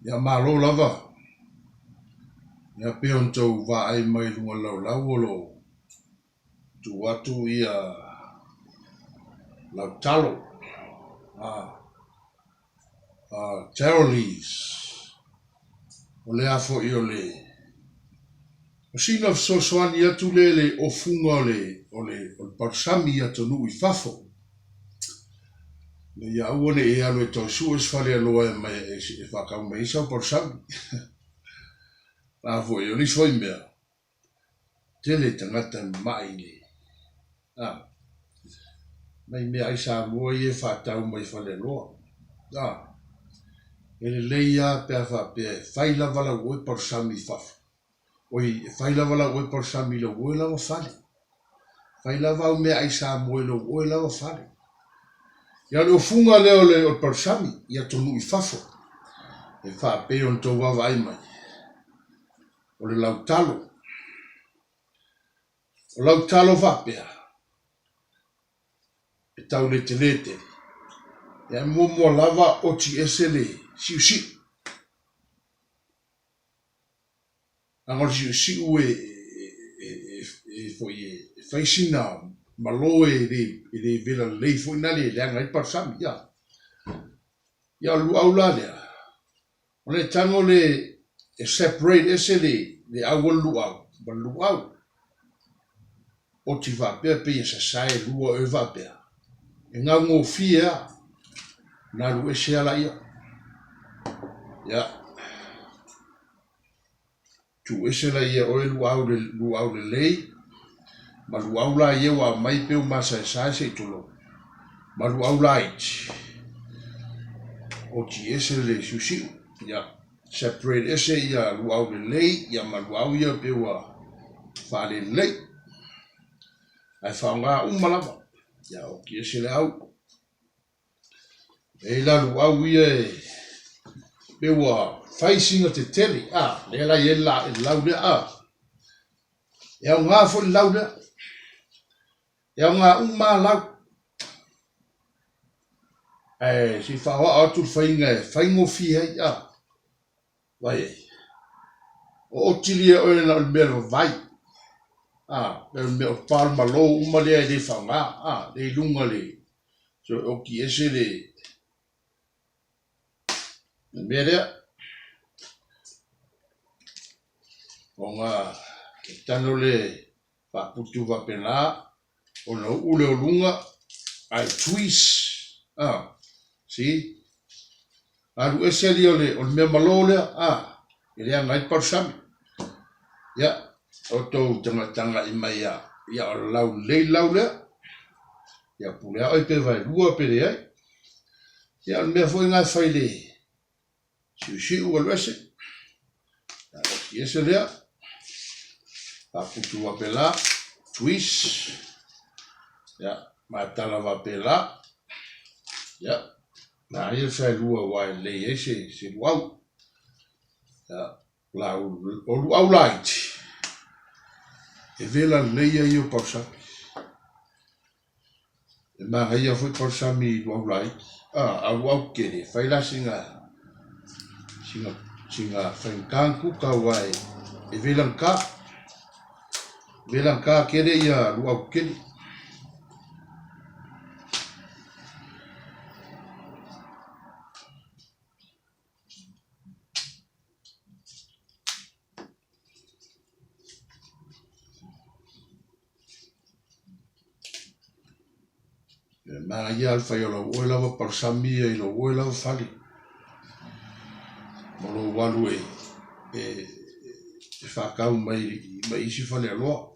Ya malo lava. Ya peon tau va ai mai lunga lau lo. Tu watu ia lau talo. Terrorlis. O le afo i o le. O sina so soani atu le o funga o le parsami atu nui fafo. Le ia ua le e alo e tau su es fale aloa e mai e whakau mai isa o parsami. Afo i o ni soi mea. Tele tangata mai le. Mai mea isa mua i e whatau mai fale aloa. Ele leia pe fa pe faila vala oi parsami fafo. Oi faila vala oi parsami lo oi la fale. Faila va me aisa moelo oi la fale. Ya lo funga le o parsami ya tonu i fafo. E fa pe on to va vai mai. O le lautalo. O lautalo va pe. E tau le telete. Ya mo lava o ti esele si. Angor si ue foi faisina maloe de vela lei foi na le ngai parsami ya. Ya lu aula le. Ole tango le separate esele le awol lu au. O ti va pe se sai lu o va pe. Nga ngo fia na lu ese ala ia. Ya. Tu ese la ia o lu au le lei. Ma lu au la ia wa mai pe o masa se tulo. Ma lu au la iti. O ti ese le susi. Ya. Separate ese ia lu au le lei. Ya ma lu au ia pe wa fa le lei. Ai fa nga malava. Ya o ki ese le au. E la lu au ia pe wa facing te tele. Le la ia la lau le Ya nga fo lau le. Ya nga lau. Si fa wa atu faingo fia ya. Vai. O tilia o na mero vai. Mero palma lo umale de fa nga. De lunga le. So o ki ese le. Mera. O nga tano le fa putu va pena. O no ule o lunga. Ai twist. Si. Alu ese li o me malole. Ele ngai parsami. Ya. O to tanga i mai ya. Ya o lau le. Ya pulea oi pe vai lua pe le ai. Ya me foi ngai fai le. Si o lese. Ese le. A putu va pela. Twist. Ya. Matala va pela. Ya. Na ia sai lua wai le ese se luau. Ya. O luau light. E vela leia i o pausami. E maga ia foi pausami i luau light. A luau kere. Faila singa whainkanku ka wai. E velanka. Velanka kere ia luau kere. Ma ia alfai o la uela wa parsami e lo uela wa fali. Mo lo walu e whakau mai isi fale aloa.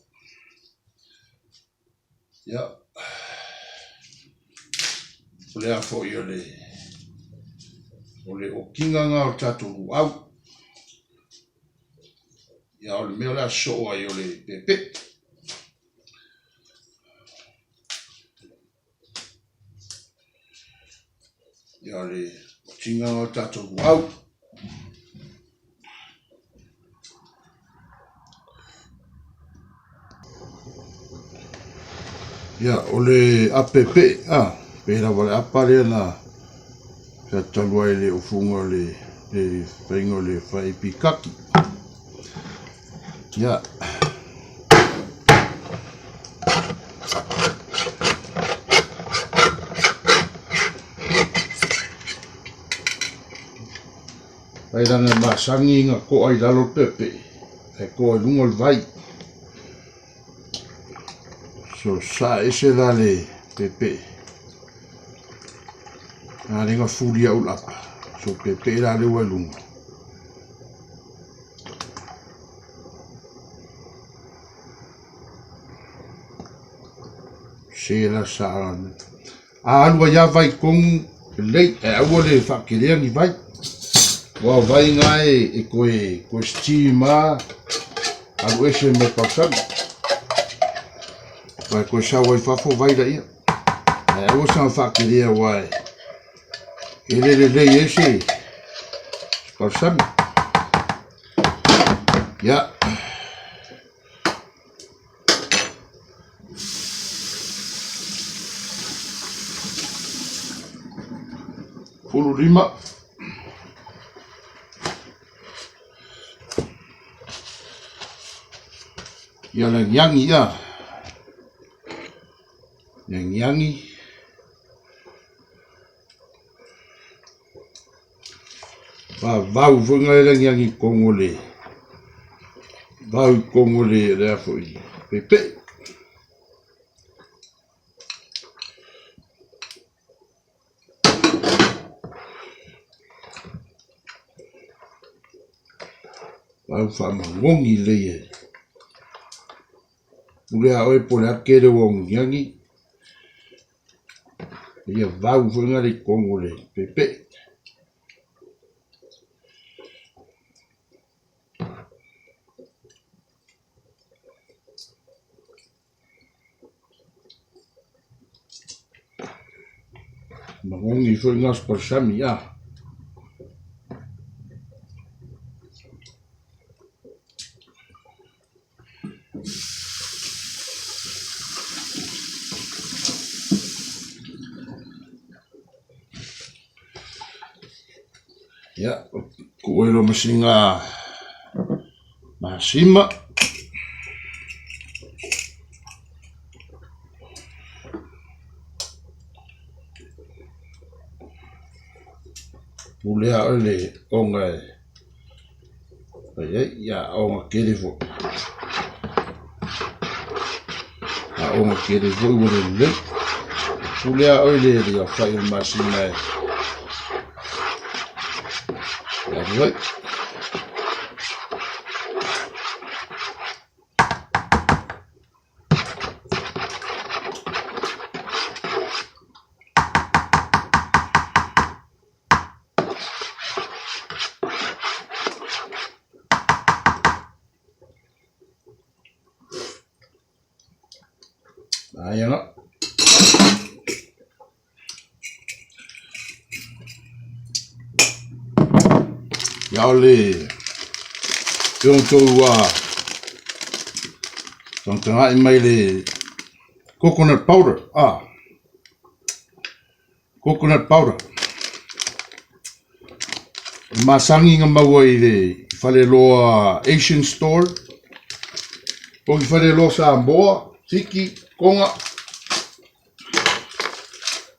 Ya. O le afo i o le o kinganga o tatu au. Ya o le meo le aso ai o le pepe. Ya le kinganga o tatu au. Ya o le apepe pera wale apare na. Sa talua le ufunga le e whaingo le whaipikaki. Ia. Ai ranga masangi inga ko ai lalo pepe. E ko ai lunga le vai. So sa ese dale pepe. Nga ringa furia ulapa. So pepe dale ua lunga. Se la sa. Alua ya vai kong lei. E aua le whakerea ni vai. Wa vai ngai e koe stima alu ese me pasang. Vai koe sa wai fafo vai da ia. E o sa whakerea wai. Ele le ese pasang. Ya. Pulu lima. Ia le ngiangi ia. Le ngiangi. Vau funga le ngiangi kongole. Vau kongole le afoi. Pepe. Vau whamangongi le e. Mulea oe pole akere wong ngiangi. Ia vau funga le kongole. Pepe. Mangongi funga sparsami ia. Ya, kuero masinga masima. Mulea ole onga ya onga kerefo. A onga kerefo ure le. Mulea ole ya fai masina. Right. Ayan na. Yaole. Yung tanga mai le coconut powder. Coconut powder. Masangi nga mawai le fale loa Asian store. Pong fale loa sa amboa, tiki, konga.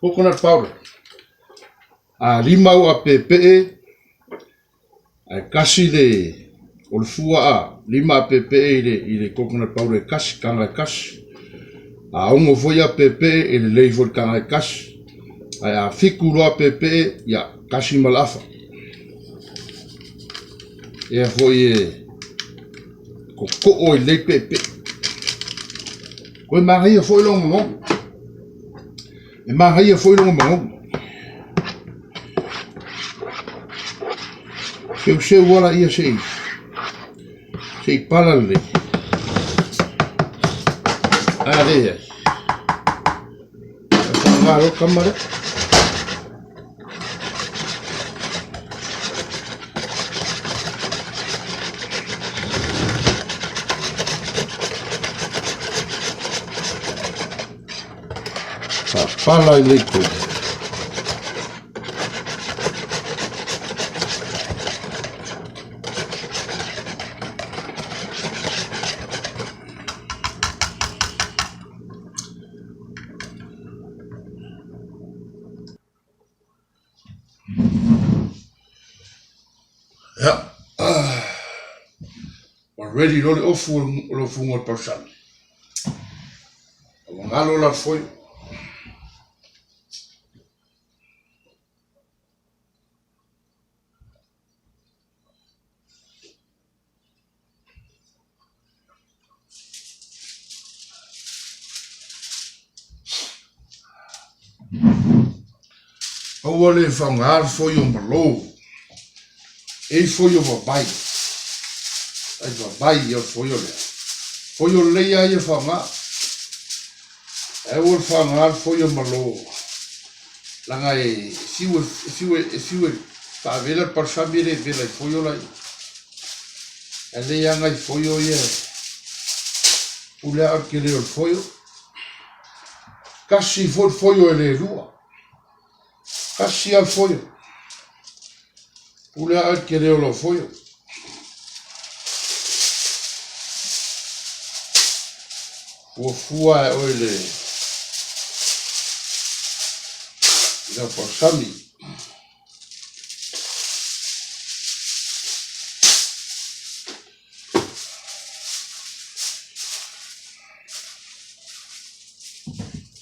Coconut powder. Limau a pepe. Kasi le o le fua lima pepe i le coconut powder kasi kanga kasi. Ongo foi a pepe e le lei foi kanga kasi. A fiku loa pepe ya kasi malafa. E foi ko o le pepe. Ko maria foi long mo. E maria foi long mo. Se wala ia sei palale. Are. Varo kamera. Pala electric. ready lo le ofu lo fungo person. Ngalo la foi. O le fangar foi o malo. E foi o babai. Ai babai o foi o le. Foi o le ia e fangar. E o fangar foi o malo. Langa e siu pa vela per famile vela foi o lai. E le ia ngai foi o ia. Ule ar que le o foi o. Kasi foi o le rua. Kasi al foi o. Ule ar que le o foi o. O fua o le. Da por sami.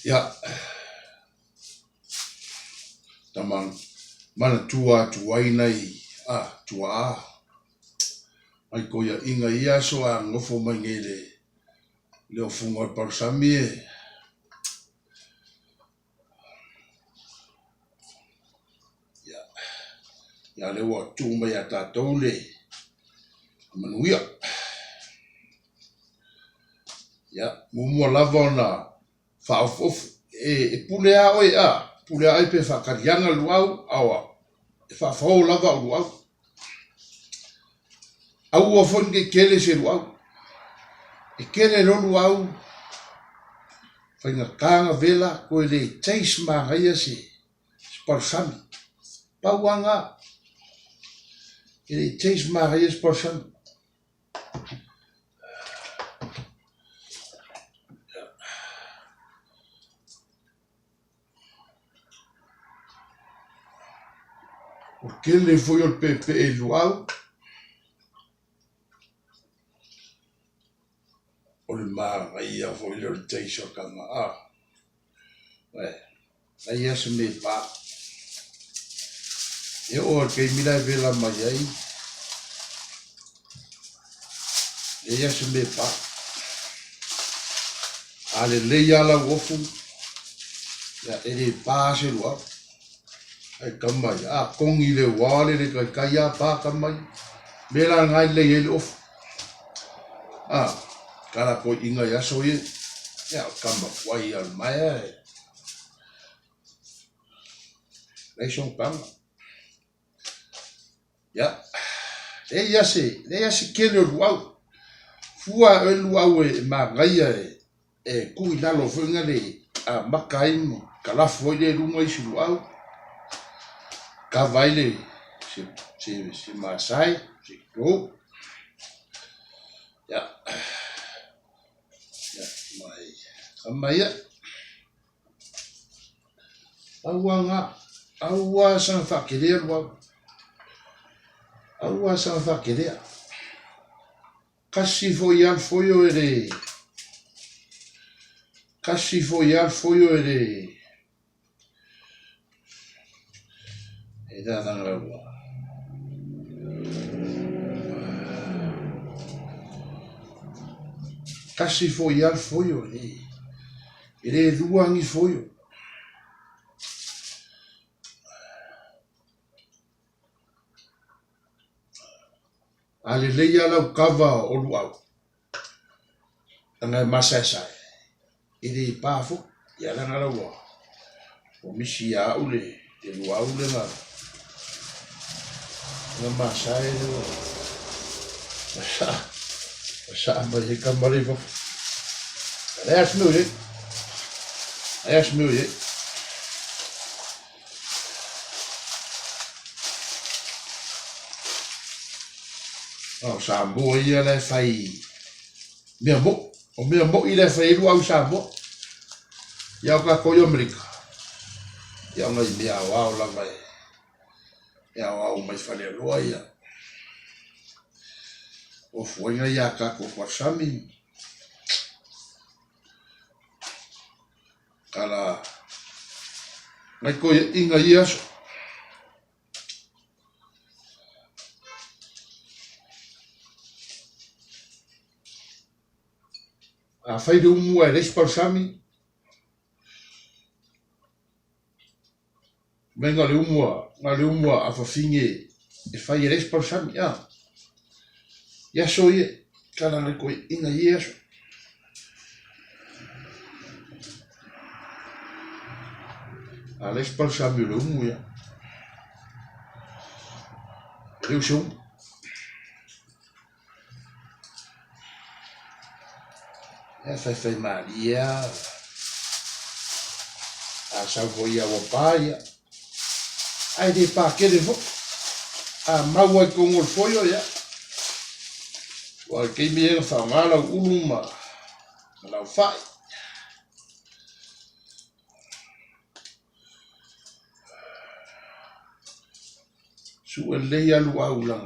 Ya. Tamang mana tua nai tua. Ai ko ya inga ia so a ngofo mangele. Leo fungo por sami e. Ya le wa tumba ya tatou le manuia. Ya mumu lava na faafofu e pulea oi pulea ai pe fakarianga luau awa e faafao lava o luau au ua foni ke kele se luau e kele lo luau fainga vela ko le chase magaia se sparsami pauanga ele chase magaia sparsami porque ele foi o Pepe e luau o le magaia foi o chase o kanga aí se me pa e o que mira vela mai ai e se me pa ale leia la wofu ya ele pa se luau ai kamai kongi le wale le kai pa kamai mela ngai le ele of kala ko inga ya so ye ya kamba wai al mai le son pam ya le ya se kele luau fua e luau e magaia e ku ina lo funga le makai mo kala foi le lunga i luau Cavaile se Masai, se Kro. Ya mai. Kamaya. Awa sang fakiria wa. Awa sang fakiria. Kasi foial foio ere. Kasi foial foio ere. Eda nanglawa. Kasi foial foio ere. Ere ruangi foio. Ale leia lau kava o luau. Anga masasai. Ere pafo. Ya nanglawa. O misi ya ule. Te luau le nga. Nga masai le wa. Sa mbali kambali fo. Adeas muye. Adeas muye. Oh, sambo ia le fai. Mea mo. O mea mo i le fai luau sambo. Ia ka koyo Amerika. Ia ngai mea wao la vai. Ia wao mai fale loa ia. o fuenga ia kako pasami kala mai ko inga ia so a fai de umu e res pasami venga le umu a fafinge e fai res pasami ya so ye kala le ko inga ia so a res pasami le umu ya Riu so fai Maria a sau ko ia wa paia ai de pa kere fo a maua ko ngol foio ya wa ke mi e fa mala uluma la fai su le ya lu au la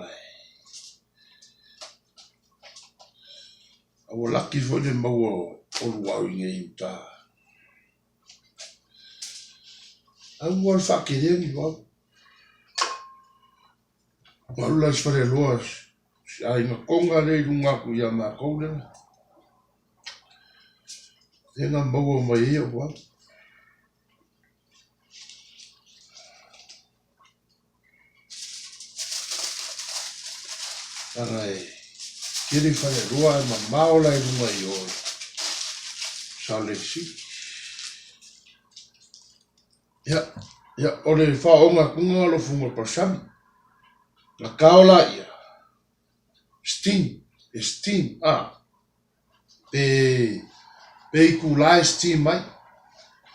o laki fo le mau o lu au ngai ta au wal fa kere ni wa Walau sfere luas, ai ma konga le lunga ku ya ma kole. Tenga mau mai o wa. Tarai, kiri fare lua ma maola i lunga i o. Sale si. Ya, ole fa onga kunga lo funga pasami. La kaola ia. Steam, pe kula steam mai.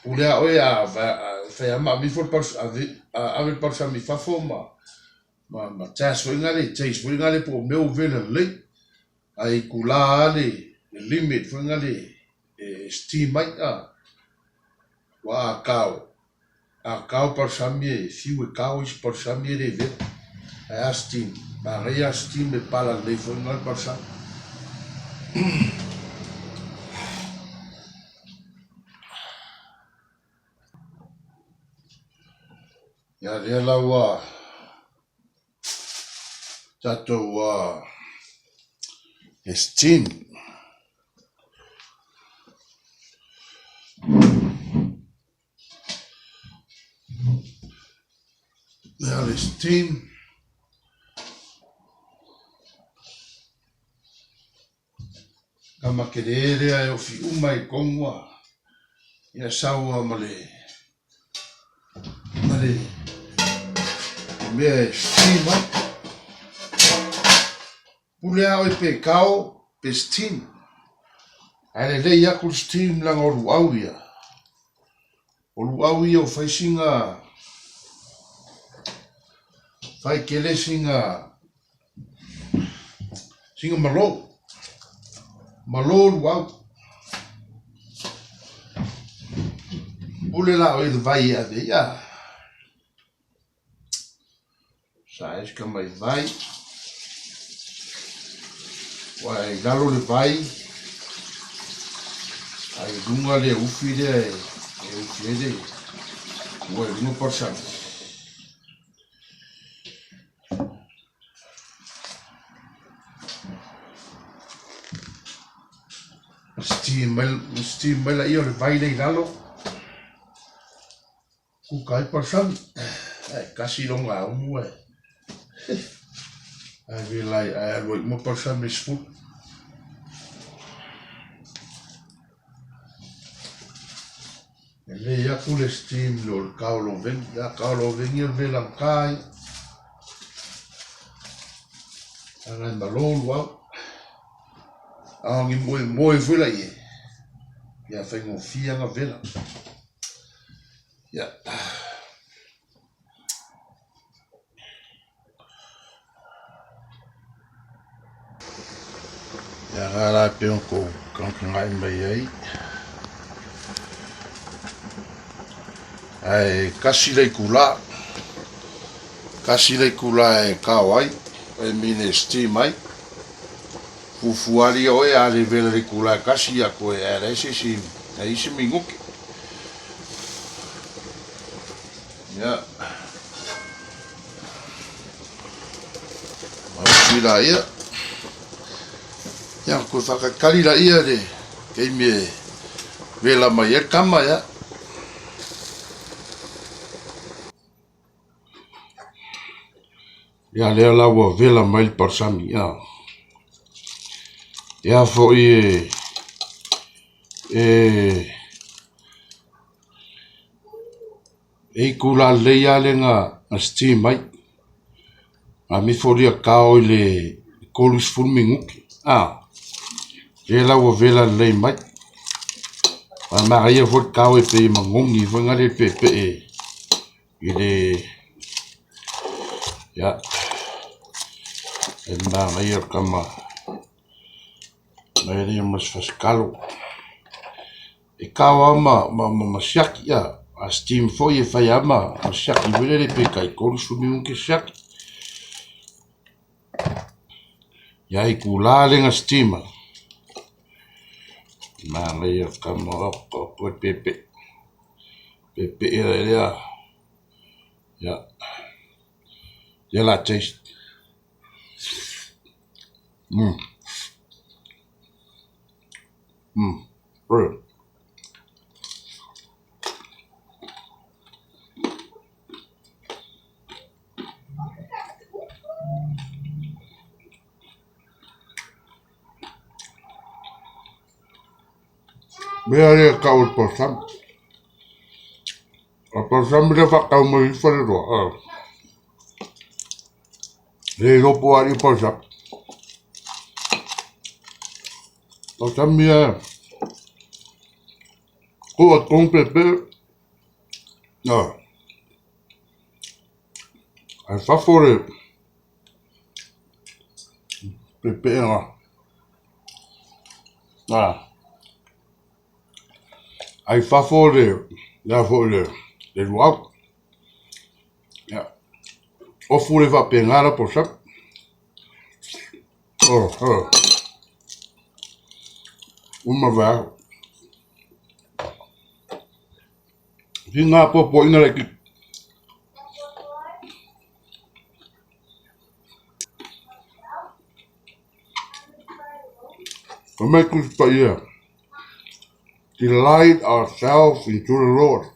Ulea oe a fa ma mi for pars a ver parsa mi fa fo ma tas fo ngale tais fo ngale po meu vela le ai kula le limit fo ngale steam mai wa a parsa mi fiu cao is parsa mi de ver a steam ma rea steam e pala le fo ngale parsa ya de la wa tato wa steam ya steam kama kerere ai o fi umai kongwa ya sawa male me steam pulea o pe cao pe steam ale le ya ku steam la o luauia o fai singa fai kele singa malo luau pule la o vai a de ya sai que mai vai Wai galo le vai ai lunga le ufi de wai lunga porsa steam la io le vai le galo ku kai porsa casi longa umu ai vilai ai lo mo porsa me spu le ya ku le steam lo kaulo ven il velan kai ana malol wa ngi moi vula ye ya fengo fia nga vela ya la pe ko kan ngai mai ai kasi le kula e kawai e mine steam mai fuari o e ale vele le kula kasi a ko e rese si e isi minguki ya si la ia ya ko whakakali la ia le kei me vela mai e kama ya ya lea laua vela mai le parsami ya fo e kula le ia le nga steam mai a mi foria kao le kolus fulminguki e laua vela le mai a maria fot kao e pe mangongi fo ngale pe i le ya e maria kama maria mas faskalo e kawa ma siaki ya a steam fo e fai ama a siaki vele le pe kai kolus fulminguki siaki ya i kula le nga steamer maria kama o pepe ya la taste bro Mea kau el posam. El posam le fa kau mo ifare ro. Le lo po ari posam. Posam mea. Ko a ton pepe. Ai fa fore. Pepe ai fa fore. La fore. Le luau. Ya. O fure va pengara posam. Uma va. Vinga po ina leki. Make us pa delight ourselves into the Lord,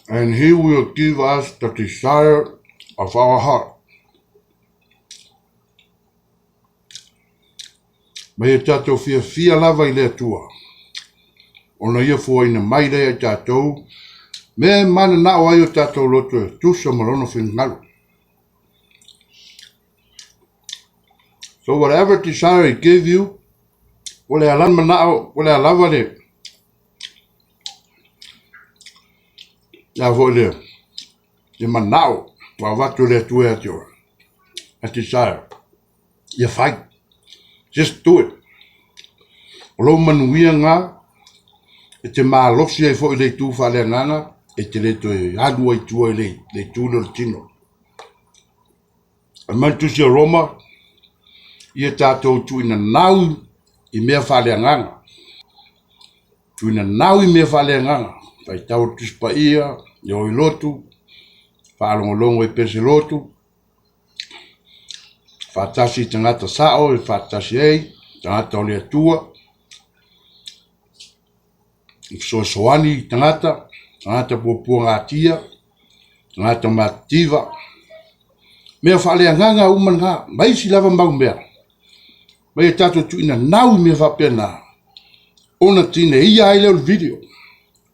and He will give us the desire of our heart. Mai e tātou fia lava i lea tua. Ona ia fua ina mai lea tātou. Me mana nao ai o tātou loto e tusa marono whingaru. So whatever desire He give you, ole alan manao, ole alava le. Ya fo le manao, wa watu le tua tua. A desire. You fight. Just do it. Olo manuia ngā, e te mālosi e fo i le tū whale nganga, e te le toi adu ai tua i le tūlo le tino. A mantusi a Roma, i e tātou tu ina nau i mea whale nganga. Tu ina nau i mea whale nganga. Pai tau tuspa ia, i oi lotu, whaalongolongo i pese lotu, whatasi tangata sao, i whatasi ei, tangata o lea tua, soani tangata pua ngatia, tangata mativa, mea whalea nganga uman ngā, mai si lava mbau mea, mai e tato tu ina nau mea whapena, ona tine ia ai leo le video,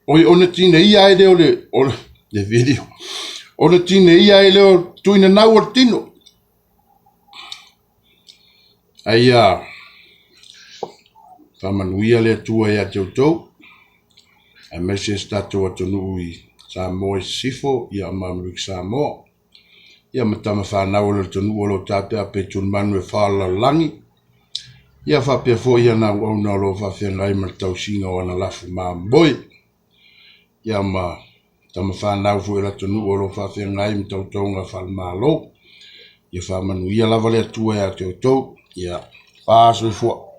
ona tine ia ai leo le video, ona tine ia ai leo tu ina nau o tino, Aia, whamanuia lea tua ea tautou, a mese tatou atonu i Samoa sifo, ia mamluik Samoa, ia matama whanau le tonu o lo tāpea pe tun manu e whalalangi, ia whapea fo ia na wauna lo whawhia ngai ma tau singa o ana lafu māmboi, ia ma tama whanau fo ila tonu o lo whawhia ngai ma tau tonga whalmalo, ia whamanuia lava lea tua ea tautou, ia Pasoifua.